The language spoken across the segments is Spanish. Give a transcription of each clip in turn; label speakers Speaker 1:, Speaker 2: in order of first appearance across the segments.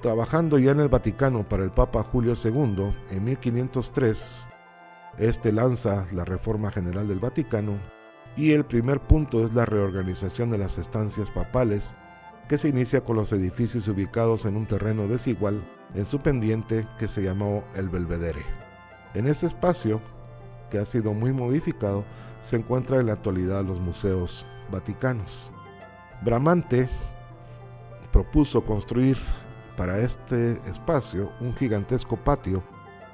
Speaker 1: Trabajando ya en el Vaticano para el Papa Julio II, en 1503, este lanza la Reforma General del Vaticano, y el primer punto es la reorganización de las estancias papales, que se inicia con los edificios ubicados en un terreno desigual en su pendiente que se llamó el Belvedere. En este espacio, que ha sido muy modificado, se encuentran en la actualidad los museos vaticanos. Bramante propuso construir para este espacio un gigantesco patio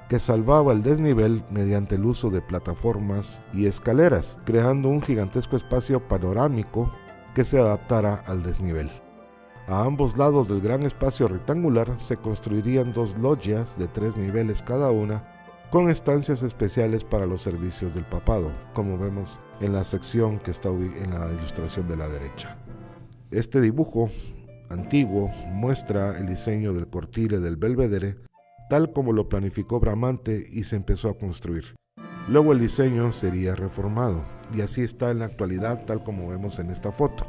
Speaker 1: que salvaba el desnivel mediante el uso de plataformas y escaleras, creando un gigantesco espacio panorámico que se adaptara al desnivel. A ambos lados del gran espacio rectangular se construirían 2 loggias de 3 niveles cada una, con estancias especiales para los servicios del papado, como vemos en la sección que está en la ilustración de la derecha. Este dibujo antiguo muestra el diseño del cortile del Belvedere, tal como lo planificó Bramante y se empezó a construir. Luego el diseño sería reformado, y así está en la actualidad, tal como vemos en esta foto.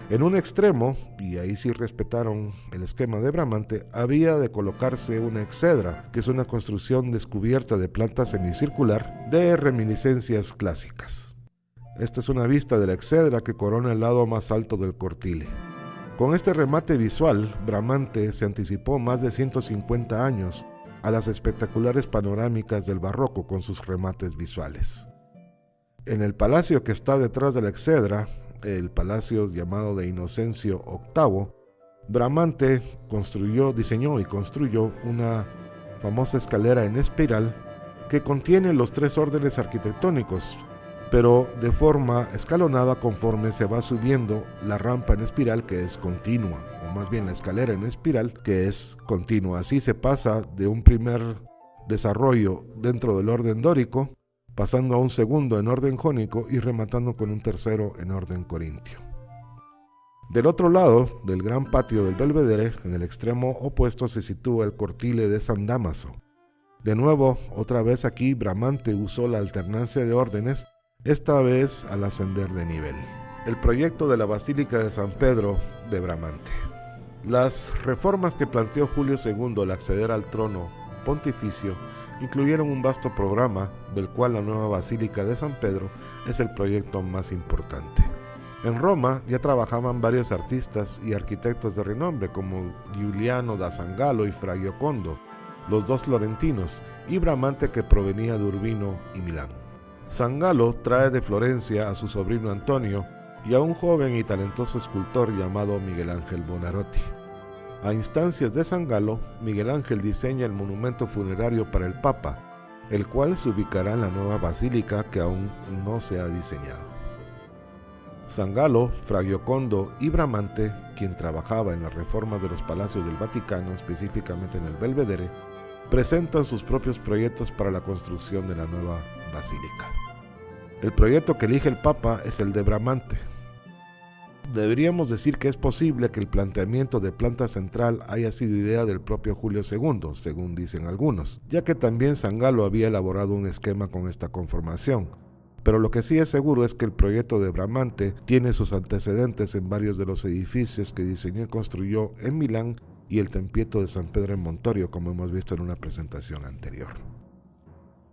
Speaker 1: En un extremo, y ahí sí respetaron el esquema de Bramante, había de colocarse una exedra, que es una construcción descubierta de planta semicircular de reminiscencias clásicas. Esta es una vista de la exedra que corona el lado más alto del cortile. Con este remate visual, Bramante se anticipó más de 150 años a las espectaculares panorámicas del barroco con sus remates visuales. En el palacio que está detrás de la exedra, el palacio llamado de Inocencio VIII, Bramante diseñó y construyó una famosa escalera en espiral que contiene los 3 órdenes arquitectónicos, pero de forma escalonada conforme se va subiendo la rampa en espiral, que es continua, o más bien la escalera en espiral, que es continua. Así se pasa de un primer desarrollo dentro del orden dórico, pasando a un segundo en orden jónico y rematando con un tercero en orden corintio. Del otro lado del gran patio del Belvedere, en el extremo opuesto, se sitúa el cortile de San Dámaso. De nuevo, otra vez aquí, Bramante usó la alternancia de órdenes, esta vez al ascender de nivel. El proyecto de la Basílica de San Pedro de Bramante. Las reformas que planteó Julio II al acceder al trono pontificio incluyeron un vasto programa, del cual la nueva Basílica de San Pedro es el proyecto más importante. En Roma ya trabajaban varios artistas y arquitectos de renombre como Giuliano da Sangallo y Fra Giocondo, los 2 florentinos, y Bramante, que provenía de Urbino y Milán. Sangallo trae de Florencia a su sobrino Antonio y a un joven y talentoso escultor llamado Miguel Ángel Buonarroti. A instancias de Sangallo, Miguel Ángel diseña el monumento funerario para el Papa, el cual se ubicará en la nueva basílica que aún no se ha diseñado. Sangallo, Fra Giocondo y Bramante, quien trabajaba en las reformas de los palacios del Vaticano, específicamente en el Belvedere, presentan sus propios proyectos para la construcción de la nueva basílica. El proyecto que elige el Papa es el de Bramante. Deberíamos decir que es posible que el planteamiento de planta central haya sido idea del propio Julio II, según dicen algunos, ya que también Sangallo había elaborado un esquema con esta conformación. Pero lo que sí es seguro es que el proyecto de Bramante tiene sus antecedentes en varios de los edificios que diseñó y construyó en Milán y el Tempietto de San Pedro en Montorio, como hemos visto en una presentación anterior.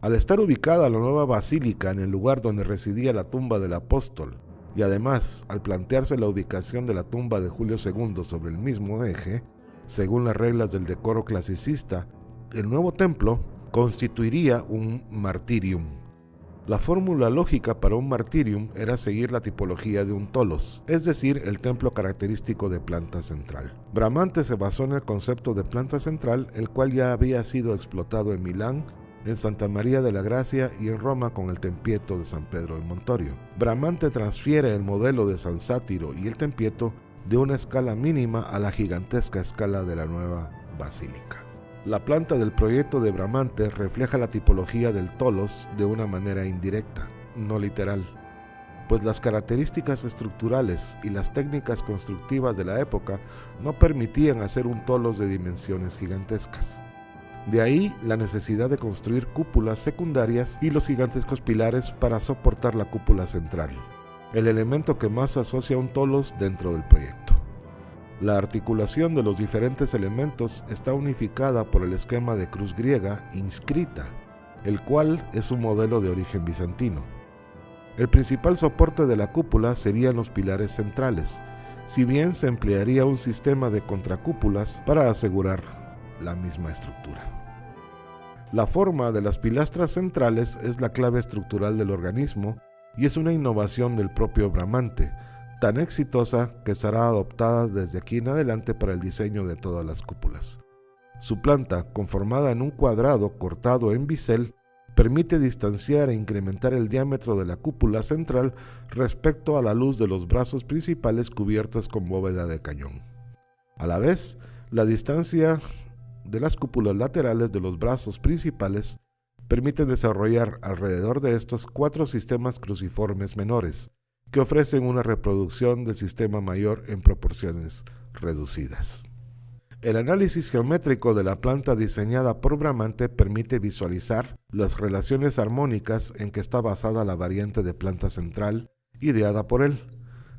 Speaker 1: Al estar ubicada la nueva basílica en el lugar donde residía la tumba del apóstol, y además al plantearse la ubicación de la tumba de Julio II sobre el mismo eje, según las reglas del decoro clasicista, el nuevo templo constituiría un martirium. La fórmula lógica para un martirium era seguir la tipología de un tolos, es decir, el templo característico de planta central. Bramante se basó en el concepto de planta central, el cual ya había sido explotado en Milán, en Santa María de la Gracia y en Roma con el Tempietto de San Pedro en Montorio. Bramante transfiere el modelo de San Sátiro y el Tempietto de una escala mínima a la gigantesca escala de la nueva basílica. La planta del proyecto de Bramante refleja la tipología del tolos de una manera indirecta, no literal, pues las características estructurales y las técnicas constructivas de la época no permitían hacer un tolos de dimensiones gigantescas. De ahí la necesidad de construir cúpulas secundarias y los gigantescos pilares para soportar la cúpula central, el elemento que más asocia a un tolos dentro del proyecto. La articulación de los diferentes elementos está unificada por el esquema de cruz griega inscrita, el cual es un modelo de origen bizantino. El principal soporte de la cúpula serían los pilares centrales, si bien se emplearía un sistema de contracúpulas para asegurar la misma estructura. La forma de las pilastras centrales es la clave estructural del organismo y es una innovación del propio Bramante, tan exitosa que será adoptada desde aquí en adelante para el diseño de todas las cúpulas. Su planta, conformada en un cuadrado cortado en bisel, permite distanciar e incrementar el diámetro de la cúpula central respecto a la luz de los brazos principales cubiertos con bóveda de cañón. A la vez, la distancia de las cúpulas laterales de los brazos principales permite desarrollar alrededor de estos 4 sistemas cruciformes menores, que ofrecen una reproducción del sistema mayor en proporciones reducidas. El análisis geométrico de la planta diseñada por Bramante permite visualizar las relaciones armónicas en que está basada la variante de planta central ideada por él.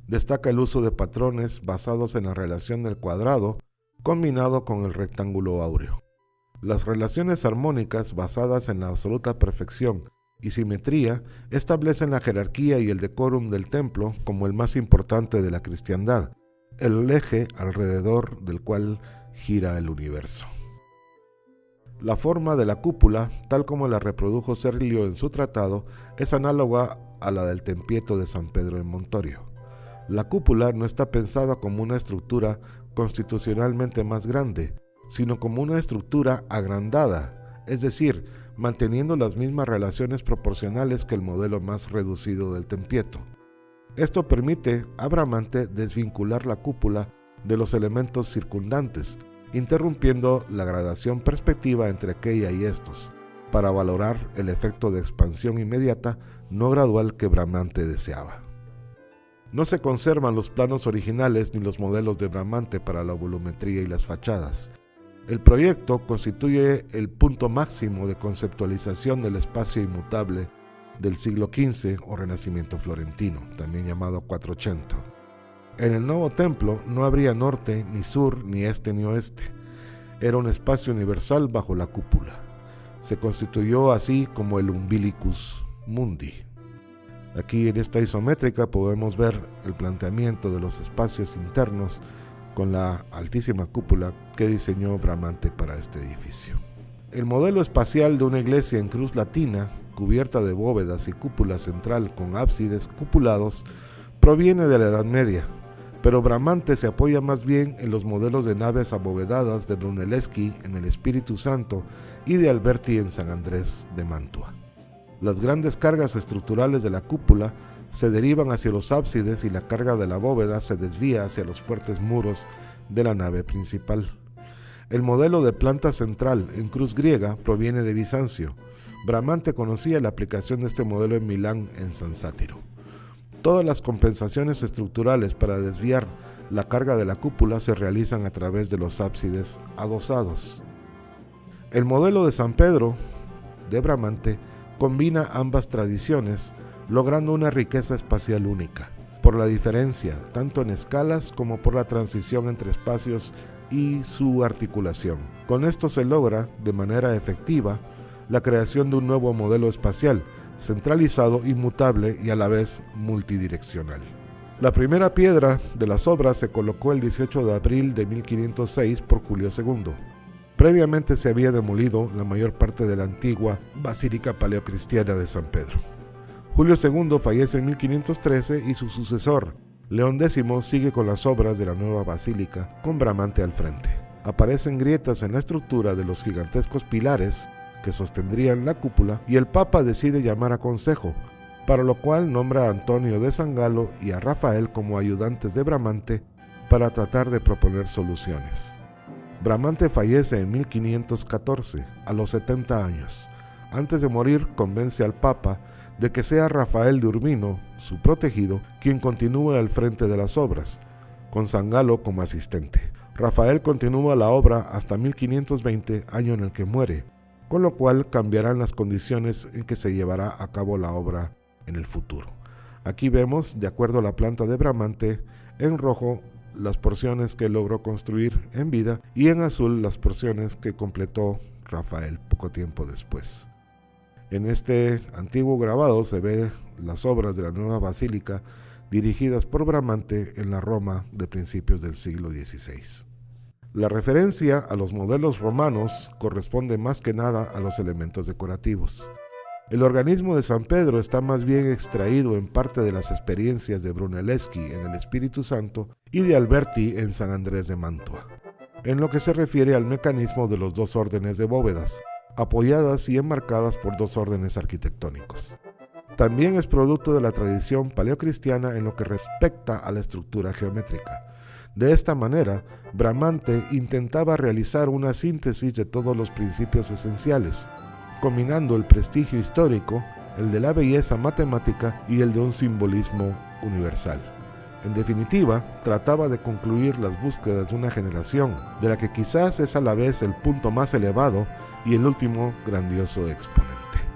Speaker 1: Destaca el uso de patrones basados en la relación del cuadrado combinado con el rectángulo áureo. Las relaciones armónicas basadas en la absoluta perfección y simetría establecen la jerarquía y el decorum del templo como el más importante de la cristiandad, el eje alrededor del cual gira el universo. La forma de la cúpula, tal como la reprodujo Serlio en su tratado, es análoga a la del Tempietto de San Pedro en Montorio. La cúpula no está pensada como una estructura constitucionalmente más grande, sino como una estructura agrandada, es decir, manteniendo las mismas relaciones proporcionales que el modelo más reducido del Tempietto. Esto permite a Bramante desvincular la cúpula de los elementos circundantes, interrumpiendo la gradación perspectiva entre aquella y estos, para valorar el efecto de expansión inmediata no gradual que Bramante deseaba. No se conservan los planos originales ni los modelos de Bramante para la volumetría y las fachadas. El proyecto constituye el punto máximo de conceptualización del espacio inmutable del siglo XV o Renacimiento florentino, también llamado Quattrocento. En el nuevo templo no habría norte, ni sur, ni este, ni oeste. Era un espacio universal bajo la cúpula. Se constituyó así como el Umbilicus Mundi. Aquí en esta isométrica podemos ver el planteamiento de los espacios internos con la altísima cúpula que diseñó Bramante para este edificio. El modelo espacial de una iglesia en cruz latina, cubierta de bóvedas y cúpula central con ábsides cupulados, proviene de la Edad Media, pero Bramante se apoya más bien en los modelos de naves abovedadas de Brunelleschi en el Espíritu Santo y de Alberti en San Andrés de Mantua. Las grandes cargas estructurales de la cúpula se derivan hacia los ábsides y la carga de la bóveda se desvía hacia los fuertes muros de la nave principal. El modelo de planta central en cruz griega proviene de Bizancio. Bramante conocía la aplicación de este modelo en Milán en San Sátiro. Todas las compensaciones estructurales para desviar la carga de la cúpula se realizan a través de los ábsides adosados. El modelo de San Pedro de Bramante combina ambas tradiciones, logrando una riqueza espacial única, por la diferencia tanto en escalas como por la transición entre espacios y su articulación. Con esto se logra, de manera efectiva, la creación de un nuevo modelo espacial, centralizado, inmutable y a la vez multidireccional. La primera piedra de las obras se colocó el 18 de abril de 1506 por Julio II. Previamente se había demolido la mayor parte de la antigua Basílica Paleocristiana de San Pedro. Julio II fallece en 1513 y su sucesor, León X, sigue con las obras de la nueva basílica, con Bramante al frente. Aparecen grietas en la estructura de los gigantescos pilares que sostendrían la cúpula y el Papa decide llamar a consejo, para lo cual nombra a Antonio de San Galo y a Rafael como ayudantes de Bramante para tratar de proponer soluciones. Bramante fallece en 1514, a los 70 años. Antes de morir, convence al Papa de que sea Rafael de Urbino, su protegido, quien continúe al frente de las obras, con San Galo como asistente. Rafael continúa la obra hasta 1520, año en el que muere, con lo cual cambiarán las condiciones en que se llevará a cabo la obra en el futuro. Aquí vemos, de acuerdo a la planta de Bramante, en rojo las porciones que logró construir en vida y en azul las porciones que completó Rafael poco tiempo después. En este antiguo grabado se ve las obras de la nueva basílica dirigidas por Bramante en la Roma de principios del siglo XVI. La referencia a los modelos romanos corresponde más que nada a los elementos decorativos. El organismo de San Pedro está más bien extraído en parte de las experiencias de Brunelleschi en el Espíritu Santo y de Alberti en San Andrés de Mantua, en lo que se refiere al mecanismo de los dos órdenes de bóvedas, apoyadas y enmarcadas por dos órdenes arquitectónicos. También es producto de la tradición paleocristiana en lo que respecta a la estructura geométrica. De esta manera, Bramante intentaba realizar una síntesis de todos los principios esenciales, combinando el prestigio histórico, el de la belleza matemática y el de un simbolismo universal. En definitiva, trataba de concluir las búsquedas de una generación, de la que quizás es a la vez el punto más elevado y el último grandioso exponente.